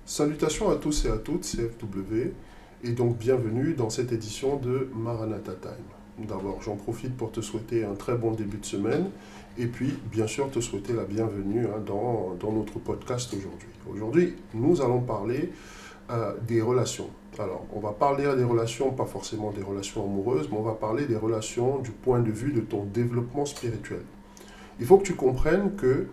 Salutations à tous et à toutes, c'est FW, et donc bienvenue dans cette édition de Maranatha Time. D'abord, j'en profite pour te souhaiter un très bon début de semaine, et puis bien sûr te souhaiter la bienvenue dans notre podcast aujourd'hui. Aujourd'hui, nous allons parler des relations. Alors, on va parler des relations, pas forcément des relations amoureuses, mais on va parler des relations du point de vue de ton développement spirituel. Il faut que tu comprennes que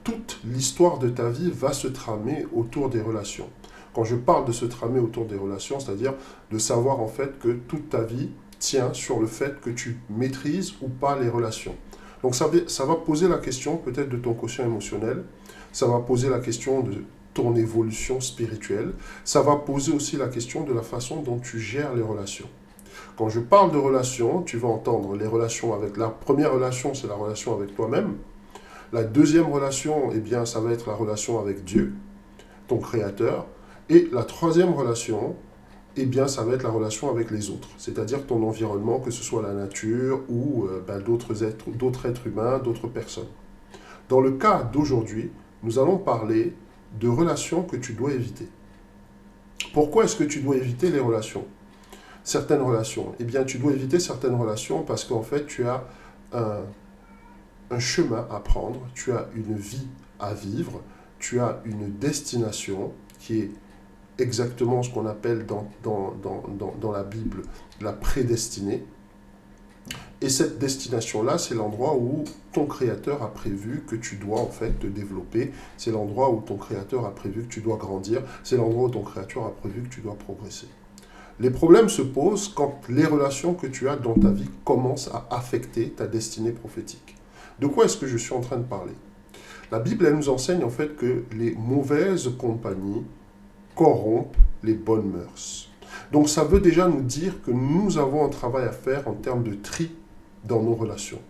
toute l'histoire de ta vie va se tramer autour des relations. Quand je parle de se tramer autour des relations, c'est-à-dire de savoir en fait que toute ta vie tient sur le fait que tu maîtrises ou pas les relations. Donc ça va poser la question peut-être de ton quotient émotionnel, ça va poser la question de ton évolution spirituelle, ça va poser aussi la question de la façon dont tu gères les relations. Quand je parle de relations, tu vas entendre les relations avec... La première relation, c'est la relation avec toi-même. La deuxième relation, eh bien, ça va être la relation avec Dieu, ton créateur. Et la troisième relation, eh bien, ça va être la relation avec les autres, c'est-à-dire ton environnement, que ce soit la nature ou d'autres êtres humains, d'autres personnes. Dans le cas d'aujourd'hui, nous allons parler de relations que tu dois éviter. Pourquoi est-ce que tu dois éviter les relations? Certaines relations. Eh bien, tu dois éviter certaines relations parce qu'en fait, tu as un chemin à prendre, tu as une vie à vivre, tu as une destination qui est exactement ce qu'on appelle dans la Bible la prédestinée. Et cette destination-là, c'est l'endroit où ton Créateur a prévu que tu dois en fait te développer, c'est l'endroit où ton Créateur a prévu que tu dois grandir, c'est l'endroit où ton Créateur a prévu que tu dois progresser. Les problèmes se posent quand les relations que tu as dans ta vie commencent à affecter ta destinée prophétique. De quoi est-ce que je suis en train de parler? La Bible, elle nous enseigne en fait que les mauvaises compagnies corrompent les bonnes mœurs. Donc ça veut déjà nous dire que nous avons un travail à faire en termes de tri dans nos relations.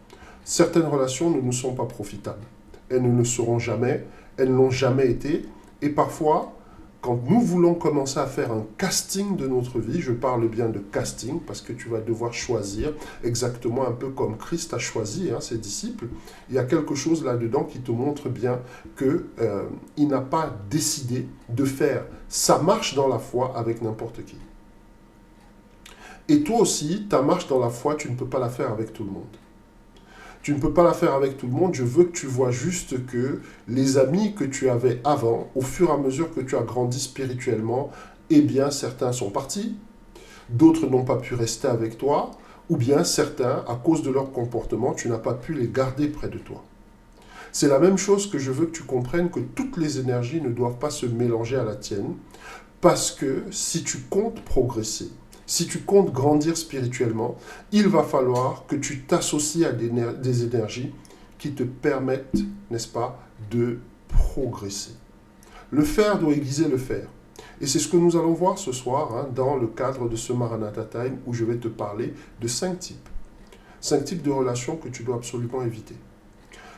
Certaines relations ne nous sont pas profitables. Elles ne le seront jamais, elles ne l'ont jamais été, et parfois, quand nous voulons commencer à faire un casting de notre vie, je parle bien de casting parce que tu vas devoir choisir exactement un peu comme Christ a choisi ses disciples. Il y a quelque chose là-dedans qui te montre bien qu'il n'a pas décidé de faire sa marche dans la foi avec n'importe qui. Et toi aussi, ta marche dans la foi, tu ne peux pas la faire avec tout le monde. Tu ne peux pas la faire avec tout le monde. Je veux que tu vois juste que les amis que tu avais avant, au fur et à mesure que tu as grandi spirituellement, eh bien, certains sont partis, d'autres n'ont pas pu rester avec toi, ou bien certains, à cause de leur comportement, tu n'as pas pu les garder près de toi. C'est la même chose que je veux que tu comprennes que toutes les énergies ne doivent pas se mélanger à la tienne, parce que si tu comptes progresser, si tu comptes grandir spirituellement, il va falloir que tu t'associes à des énergies qui te permettent, n'est-ce pas, de progresser. Le faire doit aiguiser le faire. Et c'est ce que nous allons voir ce soir dans le cadre de ce Maranatha Time où je vais te parler de 5 types. 5 types de relations que tu dois absolument éviter.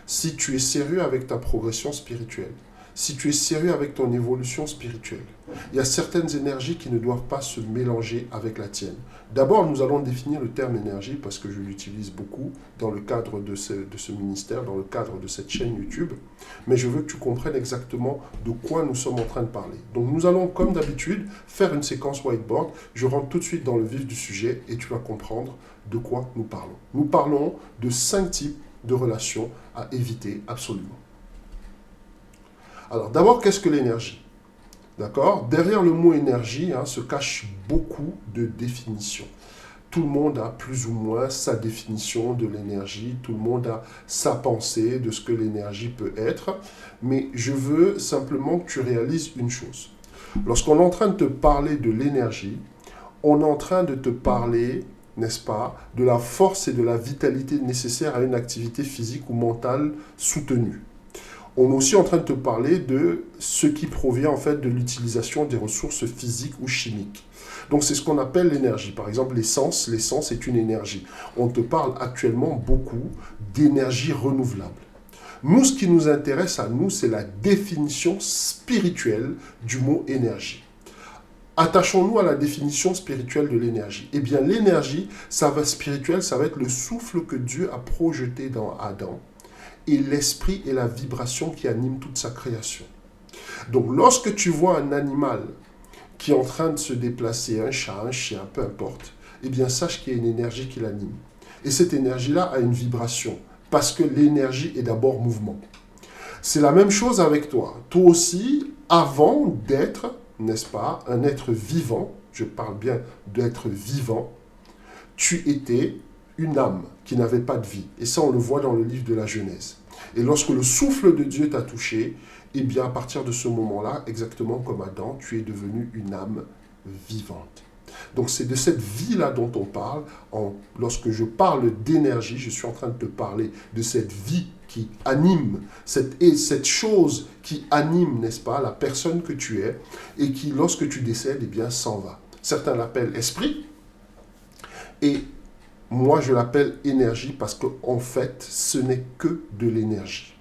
Si tu es sérieux avec ta progression spirituelle, si tu es sérieux avec ton évolution spirituelle, il y a certaines énergies qui ne doivent pas se mélanger avec la tienne. D'abord, nous allons définir le terme énergie parce que je l'utilise beaucoup dans le cadre de ce ministère, dans le cadre de cette chaîne YouTube. Mais je veux que tu comprennes exactement de quoi nous sommes en train de parler. Donc nous allons, comme d'habitude, faire une séquence whiteboard. Je rentre tout de suite dans le vif du sujet et tu vas comprendre de quoi nous parlons. Nous parlons de 5 types de relations à éviter absolument. Alors d'abord, qu'est-ce que l'énergie? D'accord? Derrière le mot énergie se cache beaucoup de définitions. Tout le monde a plus ou moins sa définition de l'énergie, tout le monde a sa pensée de ce que l'énergie peut être, mais je veux simplement que tu réalises une chose. Lorsqu'on est en train de te parler de l'énergie, on est en train de te parler, n'est-ce pas, de la force et de la vitalité nécessaires à une activité physique ou mentale soutenue. On est aussi en train de te parler de ce qui provient en fait de l'utilisation des ressources physiques ou chimiques. Donc c'est ce qu'on appelle l'énergie. Par exemple, l'essence est une énergie. On te parle actuellement beaucoup d'énergie renouvelable. Nous, ce qui nous intéresse à nous, c'est la définition spirituelle du mot énergie. Attachons-nous à la définition spirituelle de l'énergie. Eh bien, l'énergie, spirituelle, ça va être le souffle que Dieu a projeté dans Adam et l'esprit et la vibration qui animent toute sa création. Donc lorsque tu vois un animal qui est en train de se déplacer, un chat, un chien, peu importe, eh bien sache qu'il y a une énergie qui l'anime. Et cette énergie-là a une vibration, parce que l'énergie est d'abord mouvement. C'est la même chose avec toi. Toi aussi, avant d'être, n'est-ce pas, un être vivant, je parle bien d'être vivant, tu étais une âme qui n'avait pas de vie. Et ça, on le voit dans le livre de la Genèse. Et lorsque le souffle de Dieu t'a touché, eh bien, à partir de ce moment-là, exactement comme Adam, tu es devenu une âme vivante. Donc, c'est de cette vie-là dont on parle. Lorsque je parle d'énergie, je suis en train de te parler de cette vie qui anime, cette chose qui anime, n'est-ce pas, la personne que tu es, et qui, lorsque tu décèdes, eh bien, s'en va. Certains l'appellent esprit, et moi, je l'appelle énergie parce qu'en fait, ce n'est que de l'énergie.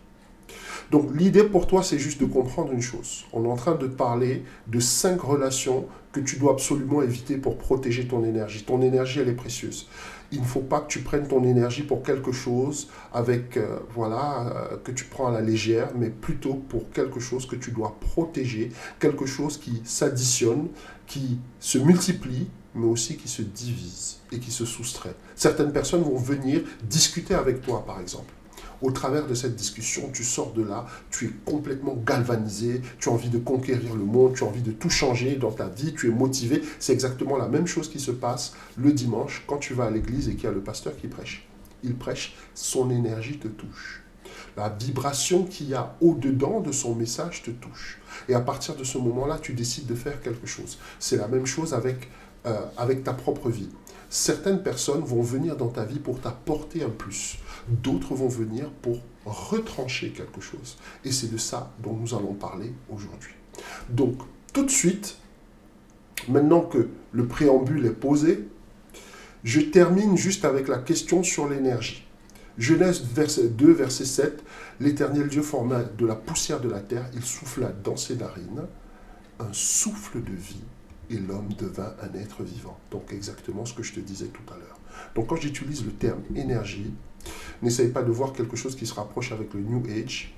Donc, l'idée pour toi, c'est juste de comprendre une chose. On est en train de parler de 5 relations que tu dois absolument éviter pour protéger ton énergie. Ton énergie, elle est précieuse. Il ne faut pas que tu prennes ton énergie pour quelque chose que tu prends à la légère, mais plutôt pour quelque chose que tu dois protéger, quelque chose qui s'additionne, qui se multiplie, mais aussi qui se divise et qui se soustrait. Certaines personnes vont venir discuter avec toi, par exemple. Au travers de cette discussion, tu sors de là, tu es complètement galvanisé, tu as envie de conquérir le monde, tu as envie de tout changer dans ta vie, tu es motivé. C'est exactement la même chose qui se passe le dimanche quand tu vas à l'église et qu'il y a le pasteur qui prêche. Il prêche, son énergie te touche. La vibration qu'il y a au-dedans de son message te touche. Et à partir de ce moment-là, tu décides de faire quelque chose. C'est la même chose avec ta propre vie. Certaines personnes vont venir dans ta vie pour t'apporter un plus. D'autres vont venir pour retrancher quelque chose. Et c'est de ça dont nous allons parler aujourd'hui. Donc, tout de suite, maintenant que le préambule est posé, je termine juste avec la question sur l'énergie. Genèse 2, verset 7, l'Éternel Dieu forma de la poussière de la terre, il souffla dans ses narines un souffle de vie et l'homme devint un être vivant. Donc exactement ce que je te disais tout à l'heure. Donc quand j'utilise le terme énergie, n'essaye pas de voir quelque chose qui se rapproche avec le New Age.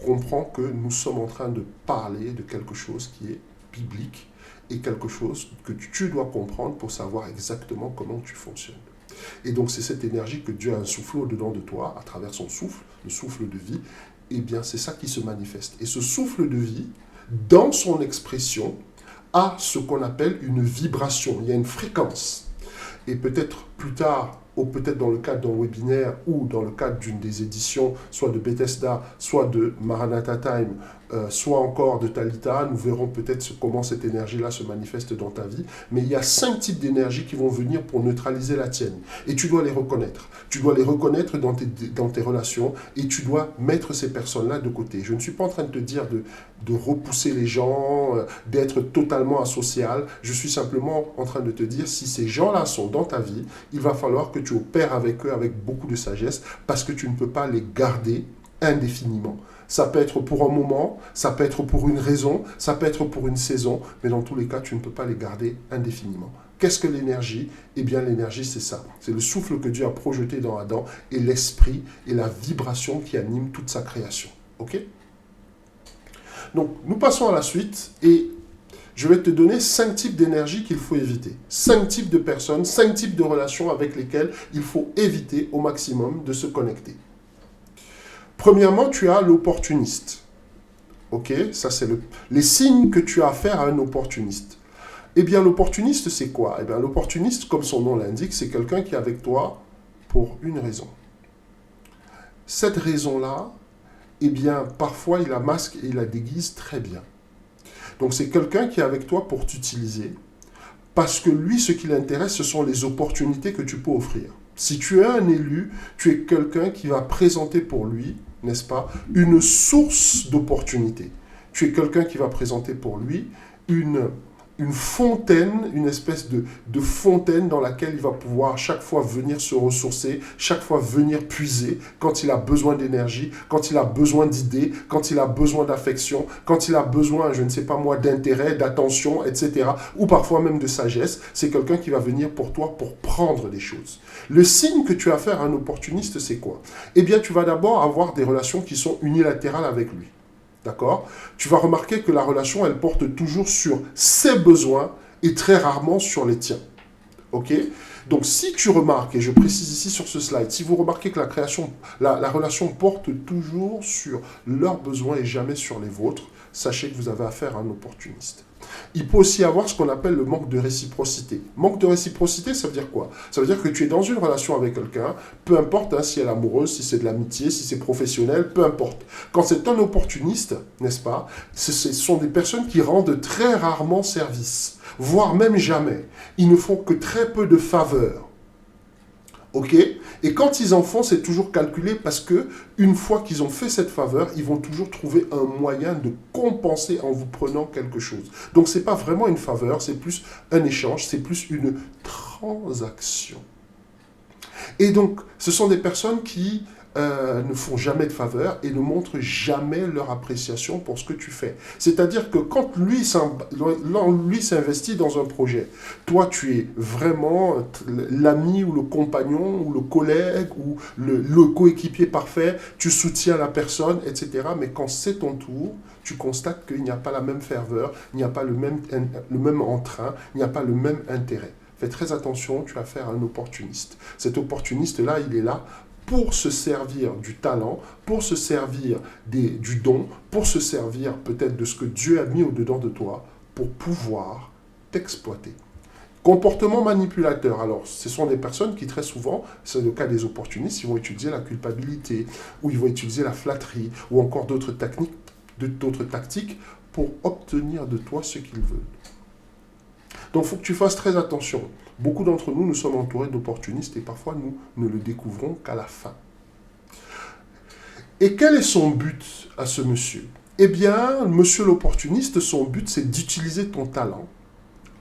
Comprends que nous sommes en train de parler de quelque chose qui est biblique et quelque chose que tu dois comprendre pour savoir exactement comment tu fonctionnes. Et donc c'est cette énergie que Dieu a insoufflée au-dedans de toi, à travers son souffle, le souffle de vie, et bien c'est ça qui se manifeste. Et ce souffle de vie, dans son expression, a ce qu'on appelle une vibration, il y a une fréquence. Et peut-être plus tard, ou peut-être dans le cadre d'un webinaire ou dans le cadre d'une des éditions, soit de Bethesda, soit de Maranatha Time, soit encore de Talita, nous verrons peut-être comment cette énergie-là se manifeste dans ta vie. Mais il y a 5 types d'énergie qui vont venir pour neutraliser la tienne. Et tu dois les reconnaître. Tu dois les reconnaître dans tes relations et tu dois mettre ces personnes-là de côté. Je ne suis pas en train de te dire de repousser les gens, d'être totalement asocial. Je suis simplement en train de te dire, si ces gens-là sont dans ta vie, il va falloir que tu opères avec eux avec beaucoup de sagesse parce que tu ne peux pas les garder indéfiniment. Ça peut être pour un moment, ça peut être pour une raison, ça peut être pour une saison, mais dans tous les cas, tu ne peux pas les garder indéfiniment. Qu'est-ce que l'énergie? Eh bien, l'énergie, c'est ça. C'est le souffle que Dieu a projeté dans Adam et l'esprit et la vibration qui anime toute sa création. OK? Donc, nous passons à la suite et je vais te donner 5 types d'énergie qu'il faut éviter. 5 types de personnes, 5 types de relations avec lesquelles il faut éviter au maximum de se connecter. Premièrement, tu as l'opportuniste. Ok, ça c'est les signes que tu as à faire à un opportuniste. Eh bien, l'opportuniste, c'est quoi? Eh bien, l'opportuniste, comme son nom l'indique, c'est quelqu'un qui est avec toi pour une raison. Cette raison-là, eh bien, parfois, il la masque et il la déguise très bien. Donc, c'est quelqu'un qui est avec toi pour t'utiliser, parce que lui, ce qui l'intéresse, ce sont les opportunités que tu peux offrir. Si tu es un élu, tu es quelqu'un qui va présenter pour lui, n'est-ce pas, une source d'opportunités. Tu es quelqu'un qui va présenter pour lui une fontaine, une espèce de fontaine dans laquelle il va pouvoir chaque fois venir se ressourcer, chaque fois venir puiser quand il a besoin d'énergie, quand il a besoin d'idées, quand il a besoin d'affection, quand il a besoin, je ne sais pas moi, d'intérêt, d'attention, etc. Ou parfois même de sagesse. C'est quelqu'un qui va venir pour toi pour prendre des choses. Le signe que tu as à faire à un opportuniste, c'est quoi? Eh bien, tu vas d'abord avoir des relations qui sont unilatérales avec lui. d'accord? Tu vas remarquer que la relation, elle porte toujours sur ses besoins et très rarement sur les tiens. Ok? Donc, si tu remarques, et je précise ici sur ce slide, si vous remarquez que la relation porte toujours sur leurs besoins et jamais sur les vôtres, sachez que vous avez affaire à un opportuniste. Il peut aussi y avoir ce qu'on appelle le manque de réciprocité. Manque de réciprocité, ça veut dire quoi? Ça veut dire que tu es dans une relation avec quelqu'un, peu importe hein, si elle est amoureuse, si c'est de l'amitié, si c'est professionnel, peu importe. Quand c'est un opportuniste, n'est-ce pas, ce sont des personnes qui rendent très rarement service, voire même jamais. Ils ne font que très peu de faveurs. Ok? Et quand ils en font, c'est toujours calculé parce que une fois qu'ils ont fait cette faveur, ils vont toujours trouver un moyen de compenser en vous prenant quelque chose. Donc c'est pas vraiment une faveur, c'est plus un échange, c'est plus une transaction. Et donc, ce sont des personnes qui ne font jamais de faveur et ne montrent jamais leur appréciation pour ce que tu fais. C'est-à-dire que quand lui s'investit dans un projet, toi tu es vraiment l'ami ou le compagnon ou le collègue ou le coéquipier parfait, tu soutiens la personne, etc. Mais quand c'est ton tour, tu constates qu'il n'y a pas la même ferveur, il n'y a pas le même entrain, il n'y a pas le même intérêt. Fais très attention, tu as affaire à un opportuniste. Cet opportuniste-là, il est là pour se servir du talent, pour se servir du don, pour se servir peut-être de ce que Dieu a mis au-dedans de toi, pour pouvoir t'exploiter. Comportement manipulateur. Alors, ce sont des personnes qui très souvent, c'est le cas des opportunistes, ils vont utiliser la culpabilité, ou ils vont utiliser la flatterie, ou encore d'autres tactiques pour obtenir de toi ce qu'ils veulent. Donc, il faut que tu fasses très attention. Beaucoup d'entre nous, nous sommes entourés d'opportunistes et parfois nous ne le découvrons qu'à la fin. Et quel est son but à ce monsieur? Eh bien, monsieur l'opportuniste, son but, c'est d'utiliser ton talent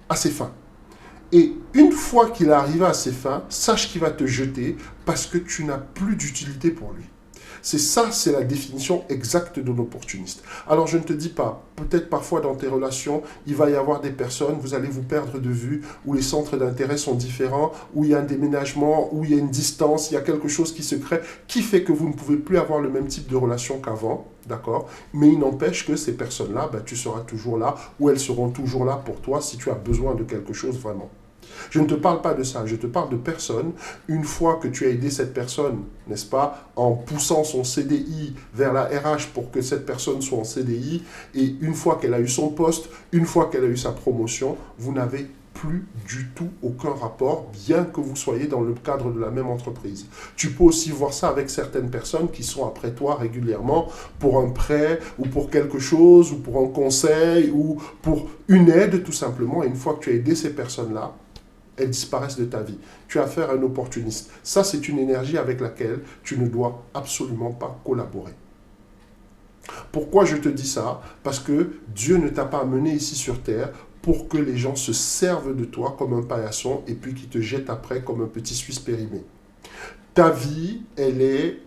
à ses fins. Et une fois qu'il est arrivé à ses fins, sache qu'il va te jeter parce que tu n'as plus d'utilité pour lui. C'est la définition exacte de l'opportuniste. Alors je ne te dis pas, peut-être parfois dans tes relations, il va y avoir des personnes, vous allez vous perdre de vue, où les centres d'intérêt sont différents, où il y a un déménagement, où il y a une distance, il y a quelque chose qui se crée, qui fait que vous ne pouvez plus avoir le même type de relation qu'avant, d'accord? Mais il n'empêche que ces personnes-là, tu seras toujours là, ou elles seront toujours là pour toi si tu as besoin de quelque chose vraiment. Je ne te parle pas de ça, je te parle de personnes. Une fois que tu as aidé cette personne, n'est-ce pas, en poussant son CDI vers la RH pour que cette personne soit en CDI, et une fois qu'elle a eu son poste, une fois qu'elle a eu sa promotion, vous n'avez plus du tout aucun rapport, bien que vous soyez dans le cadre de la même entreprise. Tu peux aussi voir ça avec certaines personnes qui sont après toi régulièrement pour un prêt ou pour quelque chose ou pour un conseil ou pour une aide tout simplement. Et une fois que tu as aidé ces personnes-là, elles disparaissent de ta vie. Tu as affaire à un opportuniste. Ça, c'est une énergie avec laquelle tu ne dois absolument pas collaborer. Pourquoi je te dis ça? Parce que Dieu ne t'a pas amené ici sur terre pour que les gens se servent de toi comme un paillasson et puis qu'ils te jettent après comme un petit Suisse périmé. Ta vie, elle est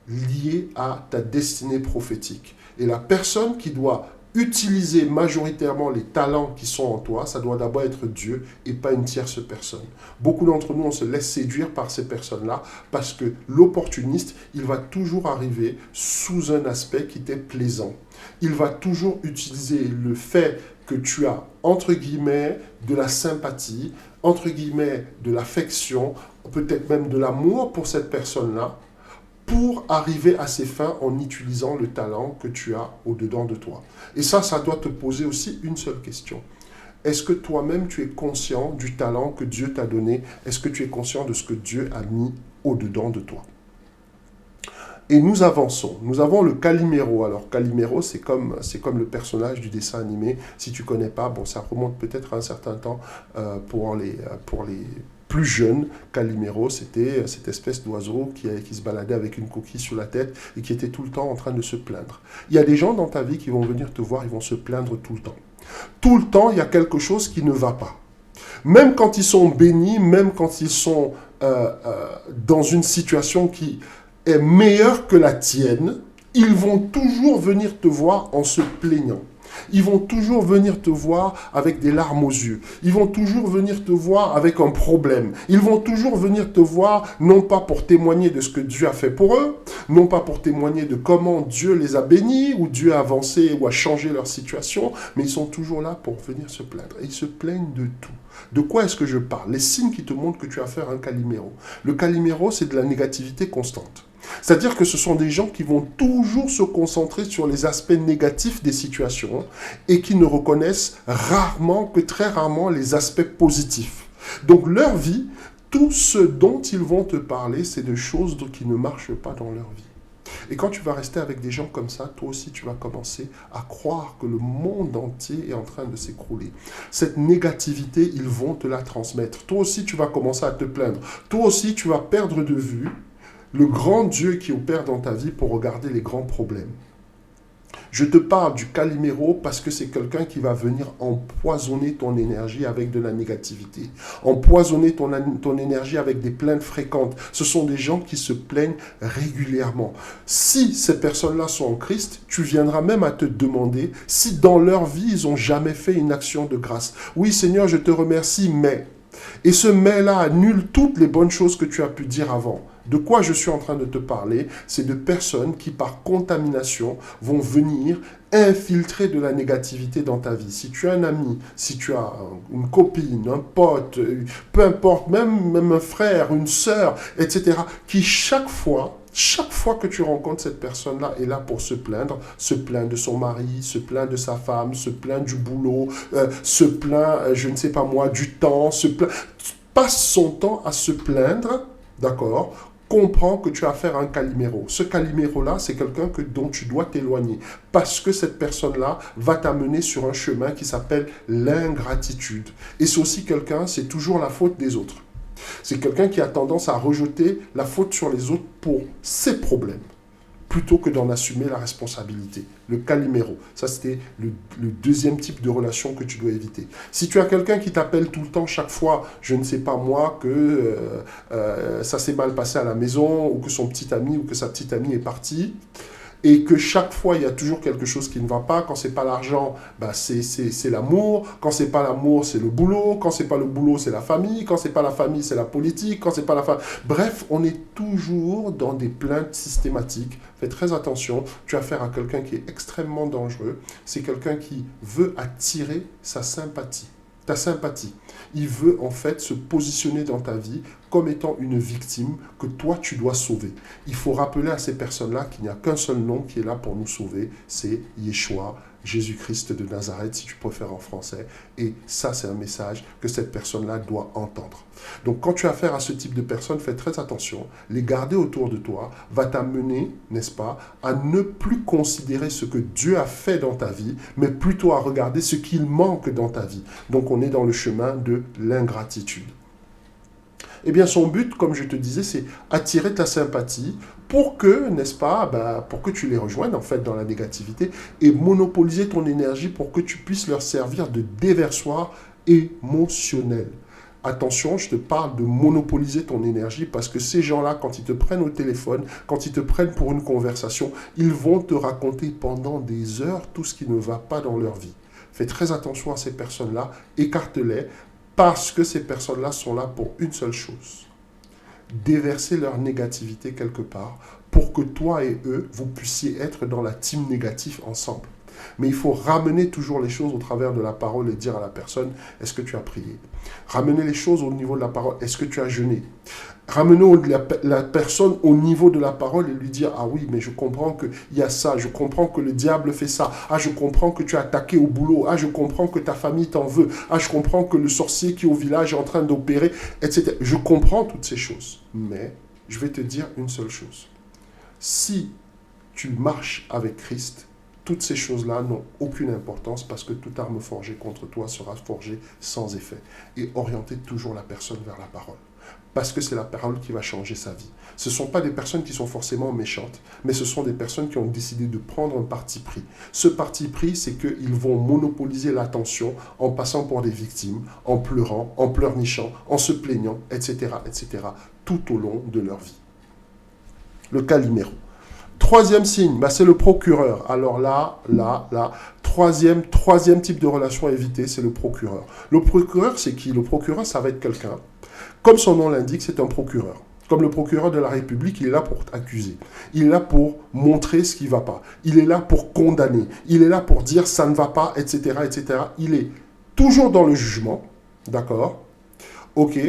liée à ta destinée prophétique. Et la personne qui doit utiliser majoritairement les talents qui sont en toi, ça doit d'abord être Dieu et pas une tierce personne. Beaucoup d'entre nous, on se laisse séduire par ces personnes-là parce que l'opportuniste, il va toujours arriver sous un aspect qui t'est plaisant. Il va toujours utiliser le fait que tu as, entre guillemets, de la sympathie, entre guillemets, de l'affection, peut-être même de l'amour pour cette personne-là, pour arriver à ses fins en utilisant le talent que tu as au-dedans de toi. Et ça doit te poser aussi une seule question. Est-ce que toi-même tu es conscient du talent que Dieu t'a donné? Est-ce que tu es conscient de ce que Dieu a mis au-dedans de toi? Et nous avançons. Nous avons le Calimero. Alors Calimero, c'est comme le personnage du dessin animé. Si tu ne connais pas, bon, ça remonte peut-être à un certain temps pour les plus jeunes. Calimero, c'était cette espèce d'oiseau qui se baladait avec une coquille sur la tête et qui était tout le temps en train de se plaindre. Il y a des gens dans ta vie qui vont venir te voir, ils vont se plaindre tout le temps. Tout le temps, il y a quelque chose qui ne va pas. Même quand ils sont bénis, même quand ils sont dans une situation qui est meilleure que la tienne, ils vont toujours venir te voir en se plaignant. Ils vont toujours venir te voir avec des larmes aux yeux. Ils vont toujours venir te voir avec un problème. Ils vont toujours venir te voir, non pas pour témoigner de ce que Dieu a fait pour eux, non pas pour témoigner de comment Dieu les a bénis, ou Dieu a avancé ou a changé leur situation, mais ils sont toujours là pour venir se plaindre. Et ils se plaignent de tout. De quoi est-ce que je parle? Les signes qui te montrent que tu as affaire à un Calimero. Le Calimero, c'est de la négativité constante. C'est-à-dire que ce sont des gens qui vont toujours se concentrer sur les aspects négatifs des situations et qui ne reconnaissent rarement, que très rarement, les aspects positifs. Donc leur vie, tout ce dont ils vont te parler, c'est de choses qui ne marchent pas dans leur vie. Et quand tu vas rester avec des gens comme ça, toi aussi tu vas commencer à croire que le monde entier est en train de s'écrouler. Cette négativité, ils vont te la transmettre. Toi aussi tu vas commencer à te plaindre. Toi aussi tu vas perdre de vue le grand Dieu qui opère dans ta vie pour regarder les grands problèmes. Je te parle du Calimero parce que c'est quelqu'un qui va venir empoisonner ton énergie avec de la négativité. Empoisonner ton énergie avec des plaintes fréquentes. Ce sont des gens qui se plaignent régulièrement. Si ces personnes-là sont en Christ, tu viendras même à te demander si dans leur vie, ils n'ont jamais fait une action de grâce. Oui Seigneur, je te remercie, mais... Et ce mais-là annule toutes les bonnes choses que tu as pu dire avant. De quoi je suis en train de te parler? C'est de personnes qui, par contamination, vont venir infiltrer de la négativité dans ta vie. Si tu as un ami, si tu as une copine, un pote, peu importe, même un frère, une sœur, etc., qui chaque fois que tu rencontres cette personne-là est là pour se plaindre de son mari, se plaint de sa femme, se plaint du boulot, se plaint, je ne sais pas moi, du temps, passe son temps à se plaindre, d'accord? Comprends que tu as affaire à un Calimero. Ce Calimero-là, c'est quelqu'un dont tu dois t'éloigner parce que cette personne-là va t'amener sur un chemin qui s'appelle l'ingratitude. Et c'est aussi quelqu'un, c'est toujours la faute des autres. C'est quelqu'un qui a tendance à rejeter la faute sur les autres pour ses problèmes, plutôt que d'en assumer la responsabilité. Le Calimero, ça c'était le deuxième type de relation que tu dois éviter. Si tu as quelqu'un qui t'appelle tout le temps, chaque fois, je ne sais pas moi, que ça s'est mal passé à la maison, ou que son petit ami ou que sa petite amie est partie, et que chaque fois, il y a toujours quelque chose qui ne va pas. Quand c'est pas l'argent, bah c'est l'amour. Quand c'est pas l'amour, c'est le boulot. Quand c'est pas le boulot, c'est la famille. Quand c'est pas la famille, c'est la politique. Quand c'est pas la famille... Bref, on est toujours dans des plaintes systématiques. Fais très attention. Tu as affaire à quelqu'un qui est extrêmement dangereux. C'est quelqu'un qui veut attirer sa sympathie. Ta sympathie. Il veut en fait se positionner dans ta vie comme étant une victime que toi tu dois sauver. Il faut rappeler à ces personnes-là qu'il n'y a qu'un seul nom qui est là pour nous sauver, c'est Yeshua, Jésus-Christ de Nazareth, si tu préfères en français. Et ça, c'est un message que cette personne-là doit entendre. Donc, quand tu as affaire à ce type de personnes, fais très attention. Les garder autour de toi va t'amener, n'est-ce pas, à ne plus considérer ce que Dieu a fait dans ta vie, mais plutôt à regarder ce qu'il manque dans ta vie. Donc, on est dans le chemin de l'ingratitude. Eh bien, son but, comme je te disais, c'est attirer ta sympathie pour que, n'est-ce pas, pour que tu les rejoignes, en fait, dans la négativité et monopoliser ton énergie pour que tu puisses leur servir de déversoir émotionnel. Attention, je te parle de monopoliser ton énergie parce que ces gens-là, quand ils te prennent au téléphone, quand ils te prennent pour une conversation, ils vont te raconter pendant des heures tout ce qui ne va pas dans leur vie. Fais très attention à ces personnes-là, écarte-les, parce que ces personnes-là sont là pour une seule chose. Déverser leur négativité quelque part pour que toi et eux, vous puissiez être dans la team négative ensemble. Mais il faut ramener toujours les choses au travers de la parole et dire à la personne, est-ce que tu as prié? Ramener les choses au niveau de la parole, est-ce que tu as jeûné? Ramener la personne au niveau de la parole et lui dire, ah oui, mais je comprends qu'il y a ça, je comprends que le diable fait ça, ah je comprends que tu as attaqué au boulot, ah je comprends que ta famille t'en veut, ah je comprends que le sorcier qui est au village est en train d'opérer, etc. Je comprends toutes ces choses, mais je vais te dire une seule chose. Si tu marches avec Christ, toutes ces choses-là n'ont aucune importance parce que toute arme forgée contre toi sera forgée sans effet. Et orienter toujours la personne vers la parole. Parce que c'est la parole qui va changer sa vie. Ce ne sont pas des personnes qui sont forcément méchantes, mais ce sont des personnes qui ont décidé de prendre un parti pris. Ce parti pris, c'est qu'ils vont monopoliser l'attention en passant pour des victimes, en pleurant, en pleurnichant, en se plaignant, etc., tout au long de leur vie. Le Calimero. Troisième signe, bah, c'est le procureur. Alors là, troisième type de relation à éviter, c'est le procureur. Le procureur, c'est qui? Le procureur, ça va être quelqu'un, comme son nom l'indique, c'est un procureur. Comme le procureur de la République, il est là pour accuser. Il est là pour montrer ce qui ne va pas. Il est là pour condamner. Il est là pour dire ça ne va pas, etc., etc. Il est toujours dans le jugement, d'accord? Ok.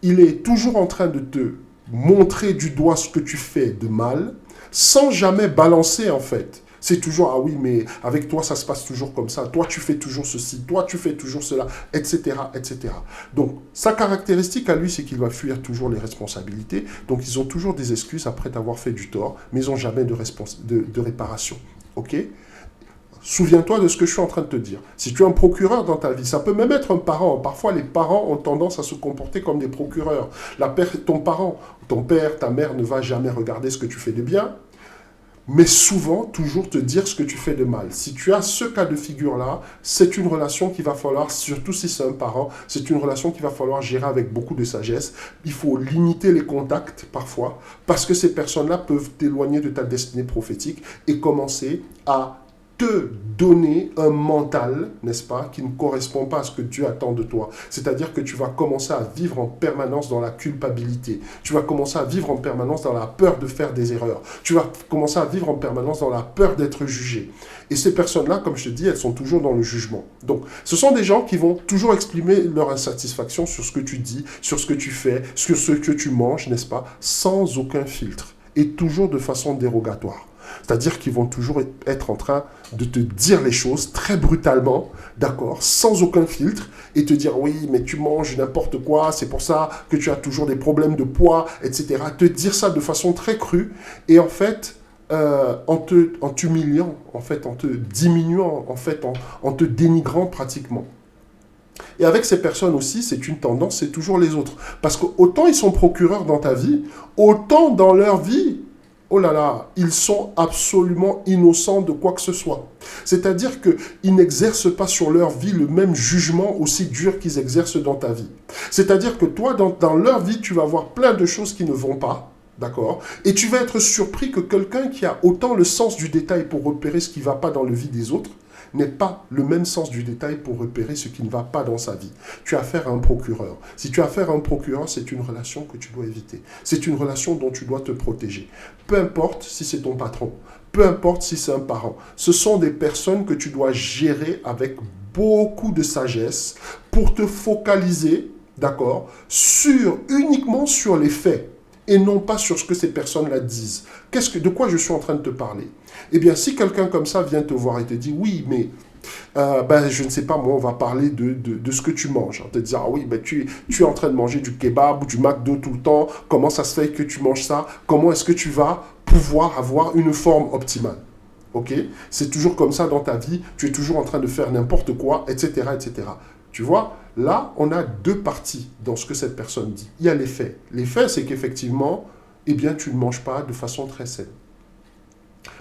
Il est toujours en train de te montrer du doigt ce que tu fais de mal, sans jamais balancer en fait. C'est toujours, ah oui, mais avec toi, ça se passe toujours comme ça. Toi, tu fais toujours ceci. Toi, tu fais toujours cela, etc., etc. Donc, sa caractéristique à lui, c'est qu'il va fuir toujours les responsabilités. Donc, ils ont toujours des excuses après avoir fait du tort, mais ils n'ont jamais de réparation. OK? Souviens-toi de ce que je suis en train de te dire. Si tu es un procureur dans ta vie, ça peut même être un parent. Parfois, les parents ont tendance à se comporter comme des procureurs. Ton parent, ton père, ta mère ne va jamais regarder ce que tu fais de bien, mais souvent, toujours te dire ce que tu fais de mal. Si tu as ce cas de figure-là, c'est une relation qu'il va falloir, surtout si c'est un parent, c'est une relation qu'il va falloir gérer avec beaucoup de sagesse. Il faut limiter les contacts parfois, parce que ces personnes-là peuvent t'éloigner de ta destinée prophétique et commencer à te donner un mental, n'est-ce pas, qui ne correspond pas à ce que Dieu attend de toi. C'est-à-dire que tu vas commencer à vivre en permanence dans la culpabilité. Tu vas commencer à vivre en permanence dans la peur de faire des erreurs. Tu vas commencer à vivre en permanence dans la peur d'être jugé. Et ces personnes-là, comme je te dis, elles sont toujours dans le jugement. Donc, ce sont des gens qui vont toujours exprimer leur insatisfaction sur ce que tu dis, sur ce que tu fais, sur ce que tu manges, n'est-ce pas, sans aucun filtre. Et toujours de façon dérogatoire. C'est-à-dire qu'ils vont toujours être en train de te dire les choses très brutalement, d'accord, sans aucun filtre, et te dire oui, mais tu manges n'importe quoi, c'est pour ça que tu as toujours des problèmes de poids, etc. Te dire ça de façon très crue, et en fait, en t'humiliant, en fait, en te diminuant, en fait, en te dénigrant pratiquement. Et avec ces personnes aussi, c'est une tendance, c'est toujours les autres. Parce que autant ils sont procureurs dans ta vie, autant dans leur vie, oh là là, ils sont absolument innocents de quoi que ce soit. C'est-à-dire qu'ils n'exercent pas sur leur vie le même jugement aussi dur qu'ils exercent dans ta vie. C'est-à-dire que toi, dans leur vie, tu vas voir plein de choses qui ne vont pas, d'accord? Et tu vas être surpris que quelqu'un qui a autant le sens du détail pour repérer ce qui ne va pas dans la vie des autres, n'ait pas le même sens du détail pour repérer ce qui ne va pas dans sa vie. Tu as affaire à un procureur. Si tu as affaire à un procureur, c'est une relation que tu dois éviter. C'est une relation dont tu dois te protéger. Peu importe si c'est ton patron, peu importe si c'est un parent. Ce sont des personnes que tu dois gérer avec beaucoup de sagesse pour te focaliser, d'accord, uniquement sur les faits et non pas sur ce que ces personnes-là disent. De quoi je suis en train de te parler? Eh bien, si quelqu'un comme ça vient te voir et te dit, oui, mais je ne sais pas, moi, on va parler de ce que tu manges. On te dit, ah oui, tu es en train de manger du kebab ou du McDo tout le temps. Comment ça se fait que tu manges ça? Comment est-ce que tu vas pouvoir avoir une forme optimale? Ok? C'est toujours comme ça dans ta vie. Tu es toujours en train de faire n'importe quoi, etc., etc. Tu vois, là, on a deux parties dans ce que cette personne dit. Il y a les faits. Les faits, c'est qu'effectivement, eh bien, tu ne manges pas de façon très saine.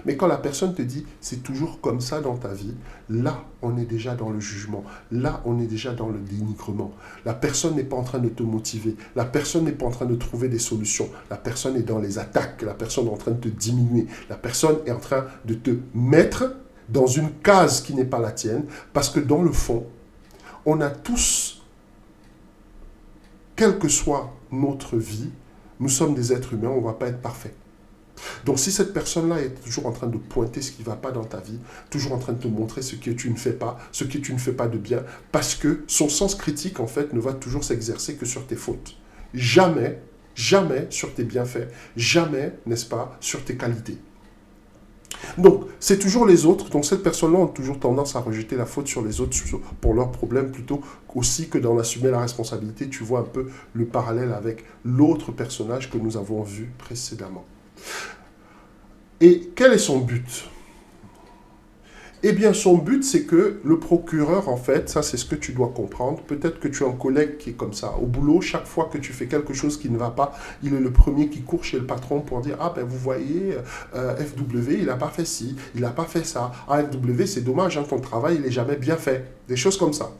Mais quand la personne te dit, c'est toujours comme ça dans ta vie, là, on est déjà dans le jugement. Là, on est déjà dans le dénigrement. La personne n'est pas en train de te motiver. La personne n'est pas en train de trouver des solutions. La personne est dans les attaques. La personne est en train de te diminuer. La personne est en train de te mettre dans une case qui n'est pas la tienne. Parce que dans le fond, on a tous, quelle que soit notre vie, nous sommes des êtres humains, on ne va pas être parfaits. Donc si cette personne-là est toujours en train de pointer ce qui ne va pas dans ta vie, toujours en train de te montrer ce que tu ne fais pas, ce que tu ne fais pas de bien, parce que son sens critique, en fait, ne va toujours s'exercer que sur tes fautes. Jamais, jamais sur tes bienfaits, jamais, n'est-ce pas, sur tes qualités. Donc, c'est toujours les autres. Donc, cette personne-là a toujours tendance à rejeter la faute sur les autres pour leurs problèmes, plutôt aussi que d'en assumer la responsabilité. Tu vois un peu le parallèle avec l'autre personnage que nous avons vu précédemment. Et quel est son but? Eh bien, son but, c'est que le procureur, en fait, ça c'est ce que tu dois comprendre. Peut-être que tu as un collègue qui est comme ça. Au boulot, chaque fois que tu fais quelque chose qui ne va pas, il est le premier qui court chez le patron pour dire « Ah ben vous voyez, FW, il n'a pas fait ci, il n'a pas fait ça. Ah FW, c'est dommage, hein, ton travail, il n'est jamais bien fait. » Des choses comme ça.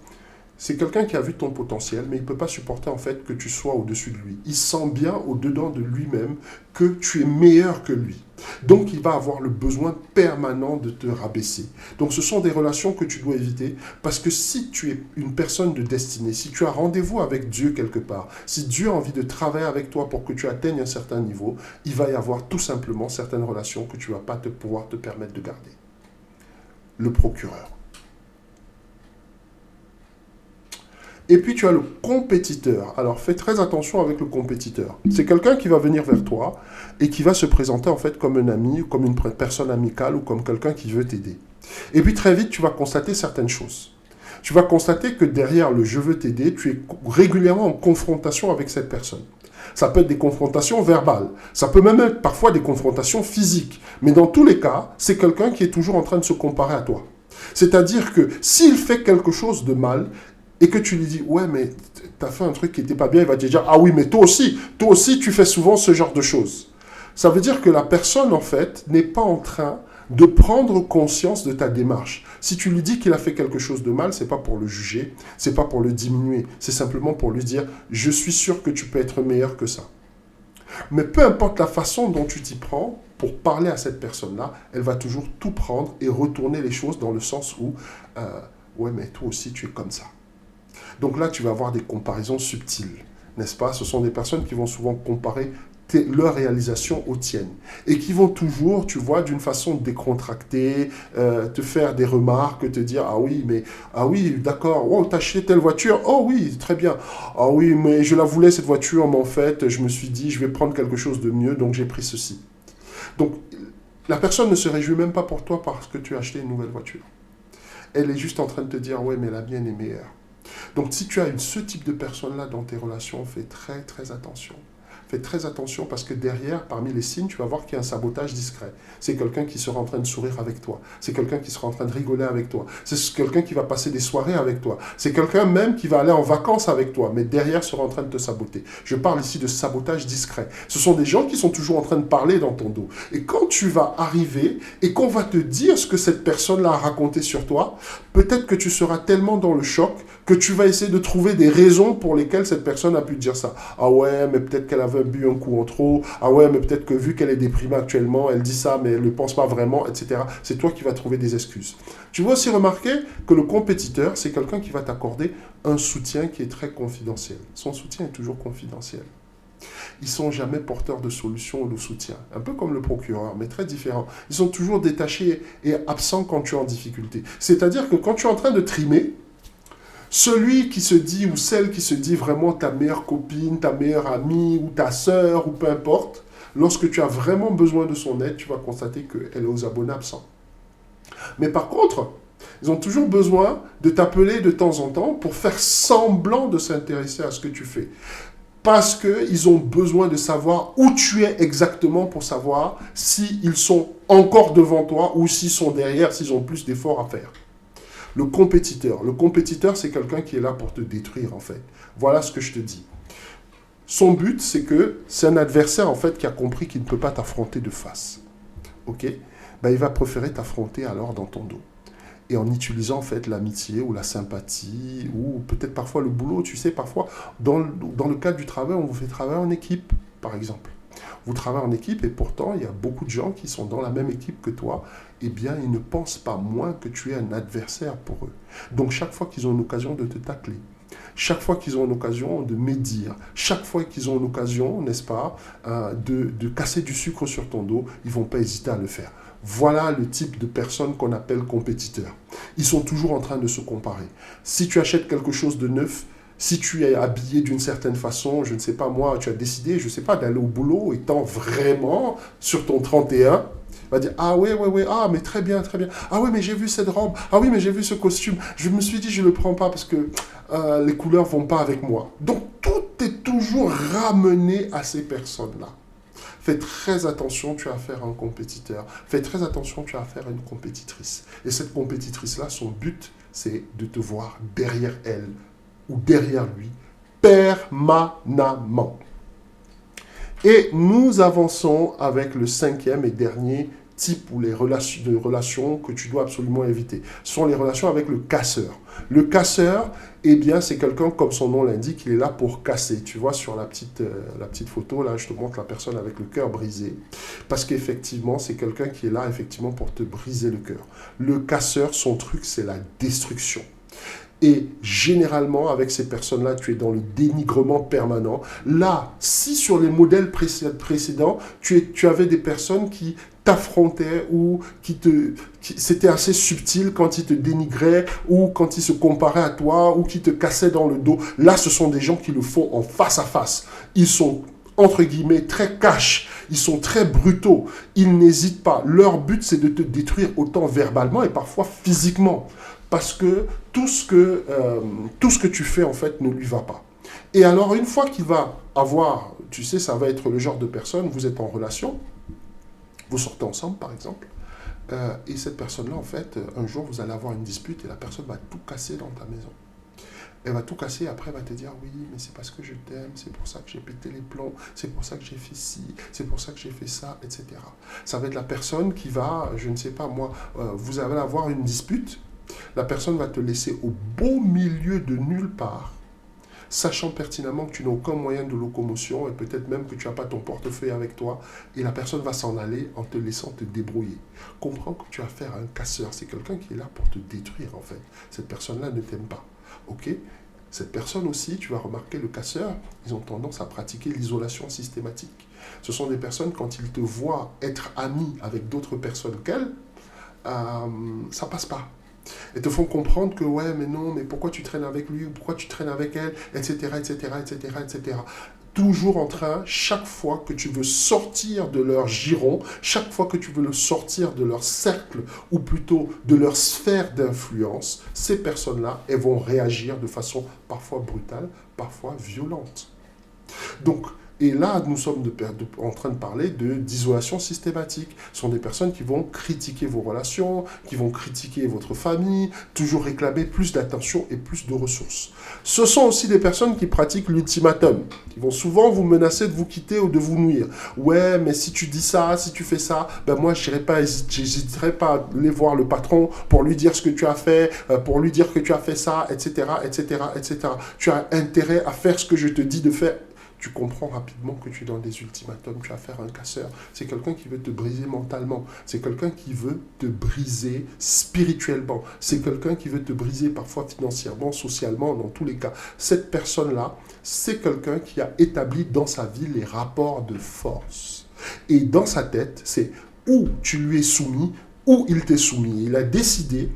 c'est quelqu'un qui a vu ton potentiel, mais il ne peut pas supporter en fait que tu sois au-dessus de lui. Il sent bien au-dedans de lui-même que tu es meilleur que lui. Donc il va avoir le besoin permanent de te rabaisser. Donc ce sont des relations que tu dois éviter parce que si tu es une personne de destinée, si tu as rendez-vous avec Dieu quelque part, si Dieu a envie de travailler avec toi pour que tu atteignes un certain niveau, il va y avoir tout simplement certaines relations que tu ne vas pas pouvoir te permettre de garder. Le procureur. Et puis tu as le compétiteur. Alors fais très attention avec le compétiteur. C'est quelqu'un qui va venir vers toi et qui va se présenter en fait comme un ami, comme une personne amicale ou comme quelqu'un qui veut t'aider. Et puis très vite, tu vas constater certaines choses. Tu vas constater que derrière le je veux t'aider, tu es régulièrement en confrontation avec cette personne. Ça peut être des confrontations verbales, ça peut même être parfois des confrontations physiques. Mais dans tous les cas, c'est quelqu'un qui est toujours en train de se comparer à toi. C'est-à-dire que s'il fait quelque chose de mal, et que tu lui dis, ouais, mais tu as fait un truc qui n'était pas bien, il va te dire, ah oui, mais toi aussi, tu fais souvent ce genre de choses. Ça veut dire que la personne, en fait, n'est pas en train de prendre conscience de ta démarche. Si tu lui dis qu'il a fait quelque chose de mal, c'est pas pour le juger, c'est pas pour le diminuer, c'est simplement pour lui dire, je suis sûr que tu peux être meilleur que ça. Mais peu importe la façon dont tu t'y prends, pour parler à cette personne-là, elle va toujours tout prendre et retourner les choses dans le sens où, ouais, mais toi aussi, tu es comme ça. Donc là, tu vas avoir des comparaisons subtiles, n'est-ce pas? Ce sont des personnes qui vont souvent comparer leur réalisation aux tiennes. Et qui vont toujours, tu vois, d'une façon décontractée, te faire des remarques, te dire, ah oui, d'accord, oh, t'as acheté telle voiture, oh oui, très bien, ah oui, mais je la voulais cette voiture, mais en fait, je me suis dit, je vais prendre quelque chose de mieux, donc j'ai pris ceci. Donc, la personne ne se réjouit même pas pour toi parce que tu as acheté une nouvelle voiture. Elle est juste en train de te dire, ouais, mais la mienne est meilleure. Donc, si tu as ce type de personne-là dans tes relations, fais très, très attention. Fais très attention parce que derrière, parmi les signes, tu vas voir qu'il y a un sabotage discret. C'est quelqu'un qui sera en train de sourire avec toi. C'est quelqu'un qui sera en train de rigoler avec toi. C'est quelqu'un qui va passer des soirées avec toi. C'est quelqu'un même qui va aller en vacances avec toi, mais derrière sera en train de te saboter. Je parle ici de sabotage discret. Ce sont des gens qui sont toujours en train de parler dans ton dos. Et quand tu vas arriver et qu'on va te dire ce que cette personne-là a raconté sur toi, peut-être que tu seras tellement dans le choc que tu vas essayer de trouver des raisons pour lesquelles cette personne a pu te dire ça. Ah ouais, mais peut-être qu'elle avait bu un coup en trop. Ah ouais, mais peut-être que vu qu'elle est déprimée actuellement, elle dit ça, mais elle ne le pense pas vraiment, etc. C'est toi qui vas trouver des excuses. Tu vas aussi remarquer que le compétiteur, c'est quelqu'un qui va t'accorder un soutien qui est très confidentiel. Son soutien est toujours confidentiel. Ils ne sont jamais porteurs de solutions ou de soutien. Un peu comme le procureur, mais très différent. Ils sont toujours détachés et absents quand tu es en difficulté. C'est-à-dire que quand tu es en train de trimer, celui qui se dit ou celle qui se dit vraiment ta meilleure copine, ta meilleure amie ou ta sœur ou peu importe, lorsque tu as vraiment besoin de son aide, tu vas constater qu'elle est aux abonnés absents. Mais par contre, ils ont toujours besoin de t'appeler de temps en temps pour faire semblant de s'intéresser à ce que tu fais. Parce qu'ils ont besoin de savoir où tu es exactement pour savoir s'ils sont encore devant toi ou s'ils sont derrière, s'ils ont plus d'efforts à faire. Le compétiteur, c'est quelqu'un qui est là pour te détruire, en fait. Voilà ce que je te dis. Son but, c'est un adversaire, en fait, qui a compris qu'il ne peut pas t'affronter de face. Ok? Il va préférer t'affronter alors dans ton dos. Et en utilisant, en fait, l'amitié ou la sympathie, ou peut-être parfois le boulot. Tu sais, parfois, dans le cadre du travail, on vous fait travailler en équipe, par exemple. Vous travaillez en équipe et pourtant, il y a beaucoup de gens qui sont dans la même équipe que toi. Eh bien, ils ne pensent pas moins que tu es un adversaire pour eux. Donc, chaque fois qu'ils ont une occasion de te tacler, chaque fois qu'ils ont une occasion de médire, chaque fois qu'ils ont une occasion, n'est-ce pas, de casser du sucre sur ton dos, ils ne vont pas hésiter à le faire. Voilà le type de personnes qu'on appelle compétiteurs. Ils sont toujours en train de se comparer. Si tu achètes quelque chose de neuf, si tu es habillé d'une certaine façon, je ne sais pas moi, tu as décidé, je ne sais pas, d'aller au boulot étant vraiment sur ton 31, va dire, ah ouais, ah mais très bien, ah oui mais j'ai vu cette robe, ah oui mais j'ai vu ce costume, je me suis dit je ne le prends pas parce que les couleurs ne vont pas avec moi. Donc tout est toujours ramené à ces personnes-là. Fais très attention, tu as affaire à un compétiteur. Fais très attention, tu as affaire à une compétitrice. Et cette compétitrice-là, son but, c'est de te voir derrière elle ou derrière lui, permanemment. Et nous avançons avec le 5e et dernier types ou les relations que tu dois absolument éviter. Ce sont les relations avec le casseur. Le casseur, eh bien, c'est quelqu'un, comme son nom l'indique, il est là pour casser. Tu vois, sur la petite photo, là, je te montre la personne avec le cœur brisé. Parce qu'effectivement, c'est quelqu'un qui est là, effectivement, pour te briser le cœur. Le casseur, son truc, c'est la destruction. Et généralement, avec ces personnes-là, tu es dans le dénigrement permanent. Là, si sur les modèles précédents, tu avais des personnes qui t'affrontaient ou c'était assez subtil quand ils te dénigraient ou quand ils se comparaient à toi ou qui te cassaient dans le dos. Là, ce sont des gens qui le font en face à face. Ils sont, entre guillemets, très cash. Ils sont très brutaux. Ils n'hésitent pas. Leur but, c'est de te détruire autant verbalement et parfois physiquement. Parce que tout ce que tu fais, en fait, ne lui va pas. Et alors, une fois qu'il va avoir, tu sais, ça va être le genre de personne, vous êtes en relation, vous sortez ensemble, par exemple, et cette personne-là, en fait, un jour, vous allez avoir une dispute et la personne va tout casser dans ta maison. Elle va tout casser, après elle va te dire, oui, mais c'est parce que je t'aime, c'est pour ça que j'ai pété les plombs, c'est pour ça que j'ai fait ci, c'est pour ça que j'ai fait ça, etc. Ça va être la personne qui va, je ne sais pas moi, vous allez avoir une dispute, la personne va te laisser au beau milieu de nulle part, sachant pertinemment que tu n'as aucun moyen de locomotion et peut-être même que tu n'as pas ton portefeuille avec toi, et la personne va s'en aller en te laissant te débrouiller. Comprends que tu as affaire à un casseur, c'est quelqu'un qui est là pour te détruire en fait. Cette personne-là ne t'aime pas. Ok? Cette personne aussi, tu vas remarquer, le casseur, ils ont tendance à pratiquer l'isolation systématique. Ce sont des personnes, quand ils te voient être ami avec d'autres personnes qu'elles, ça passe pas. Elles te font comprendre que ouais, mais non, mais pourquoi tu traînes avec lui ou pourquoi tu traînes avec elle, etc., etc., etc., etc. Toujours en train, chaque fois que tu veux sortir de leur giron, chaque fois que tu veux le sortir de leur cercle ou plutôt de leur sphère d'influence, ces personnes-là, elles vont réagir de façon parfois brutale, parfois violente. Donc, et là, nous sommes en train de parler d'isolation systématique. Ce sont des personnes qui vont critiquer vos relations, qui vont critiquer votre famille, toujours réclamer plus d'attention et plus de ressources. Ce sont aussi des personnes qui pratiquent l'ultimatum, qui vont souvent vous menacer de vous quitter ou de vous nuire. Ouais, mais si tu dis ça, si tu fais ça, ben moi, j'hésiterai pas à aller voir le patron pour lui dire ce que tu as fait, pour lui dire que tu as fait ça, etc., etc., etc. Tu as intérêt à faire ce que je te dis de faire. Tu comprends rapidement que tu es dans des ultimatums, tu as affaire à un casseur. C'est quelqu'un qui veut te briser mentalement. C'est quelqu'un qui veut te briser spirituellement. C'est quelqu'un qui veut te briser parfois financièrement, socialement, dans tous les cas. Cette personne-là, c'est quelqu'un qui a établi dans sa vie les rapports de force. Et dans sa tête, c'est où tu lui es soumis, où il t'est soumis. Il a décidé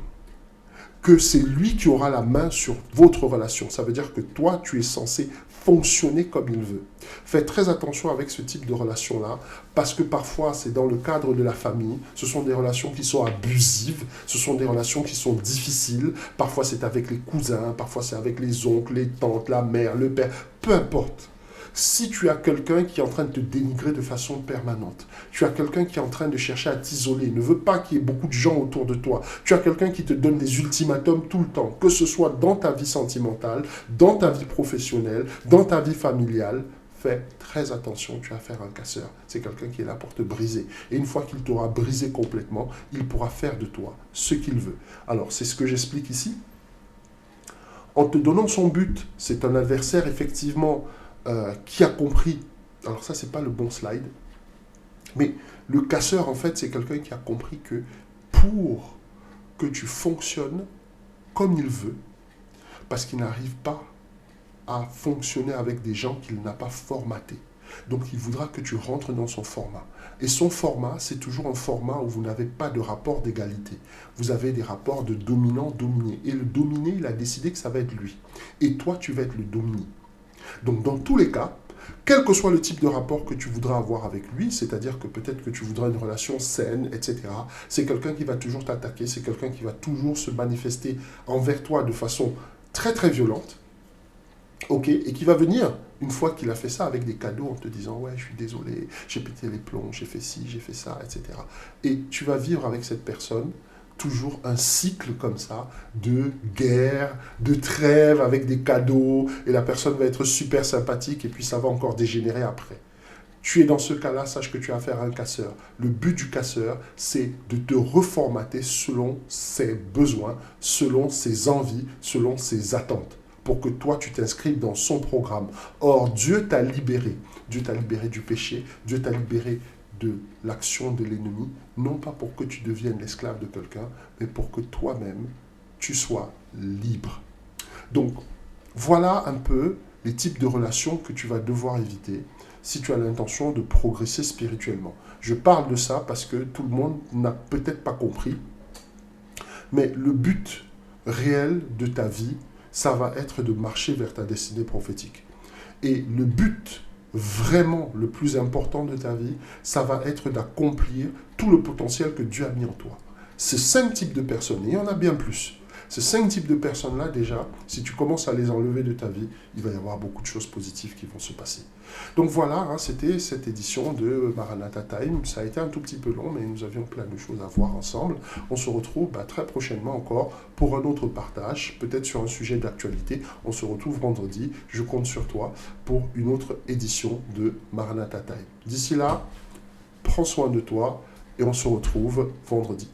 que c'est lui qui aura la main sur votre relation. Ça veut dire que toi, tu es censé fonctionner comme il veut. Faites très attention avec ce type de relation-là, parce que parfois, c'est dans le cadre de la famille, ce sont des relations qui sont abusives, ce sont des relations qui sont difficiles, parfois c'est avec les cousins, parfois c'est avec les oncles, les tantes, la mère, le père, peu importe. Si tu as quelqu'un qui est en train de te dénigrer de façon permanente, tu as quelqu'un qui est en train de chercher à t'isoler, ne veut pas qu'il y ait beaucoup de gens autour de toi, tu as quelqu'un qui te donne des ultimatums tout le temps, que ce soit dans ta vie sentimentale, dans ta vie professionnelle, dans ta vie familiale, fais très attention, tu as affaire à un casseur. C'est quelqu'un qui est là pour te briser. Et une fois qu'il t'aura brisé complètement, il pourra faire de toi ce qu'il veut. Alors, c'est ce que j'explique ici. En te donnant son but, c'est un adversaire effectivement qui a compris. Alors ça, c'est pas le bon slide. Mais le casseur, en fait, c'est quelqu'un qui a compris que pour que tu fonctionnes comme il veut, parce qu'il n'arrive pas à fonctionner avec des gens qu'il n'a pas formatés. Donc, il voudra que tu rentres dans son format. Et son format, c'est toujours un format où vous n'avez pas de rapport d'égalité. Vous avez des rapports de dominant-dominé. Et le dominé, il a décidé que ça va être lui. Et toi, tu vas être le dominé. Donc, dans tous les cas, quel que soit le type de rapport que tu voudras avoir avec lui, c'est-à-dire que peut-être que tu voudras une relation saine, etc., c'est quelqu'un qui va toujours t'attaquer, c'est quelqu'un qui va toujours se manifester envers toi de façon très, très violente, ok, et qui va venir, une fois qu'il a fait ça, avec des cadeaux en te disant « Ouais, je suis désolé, j'ai pété les plombs, j'ai fait ci, j'ai fait ça, etc. » Et tu vas vivre avec cette personne toujours un cycle comme ça de guerre, de trêve avec des cadeaux, et la personne va être super sympathique, et puis ça va encore dégénérer après. Tu es dans ce cas-là, sache que tu as affaire à un casseur. Le but du casseur, c'est de te reformater selon ses besoins, selon ses envies, selon ses attentes, pour que toi, tu t'inscrives dans son programme. Or, Dieu t'a libéré. Dieu t'a libéré du péché, Dieu t'a libéré de l'action de l'ennemi, non pas pour que tu deviennes l'esclave de quelqu'un, mais pour que toi-même, tu sois libre. Donc, voilà un peu les types de relations que tu vas devoir éviter si tu as l'intention de progresser spirituellement. Je parle de ça parce que tout le monde n'a peut-être pas compris, mais le but réel de ta vie, ça va être de marcher vers ta destinée prophétique. Et le but vraiment le plus important de ta vie, ça va être d'accomplir tout le potentiel que Dieu a mis en toi. Ces 5 types de personnes, et il y en a bien plus, ces 5 types de personnes-là, déjà, si tu commences à les enlever de ta vie, il va y avoir beaucoup de choses positives qui vont se passer. Donc voilà, hein, c'était cette édition de Maranatha Time. Ça a été un tout petit peu long, mais nous avions plein de choses à voir ensemble. On se retrouve très prochainement encore pour un autre partage, peut-être sur un sujet d'actualité. On se retrouve vendredi. Je compte sur toi pour une autre édition de Maranatha Time. D'ici là, prends soin de toi et on se retrouve vendredi.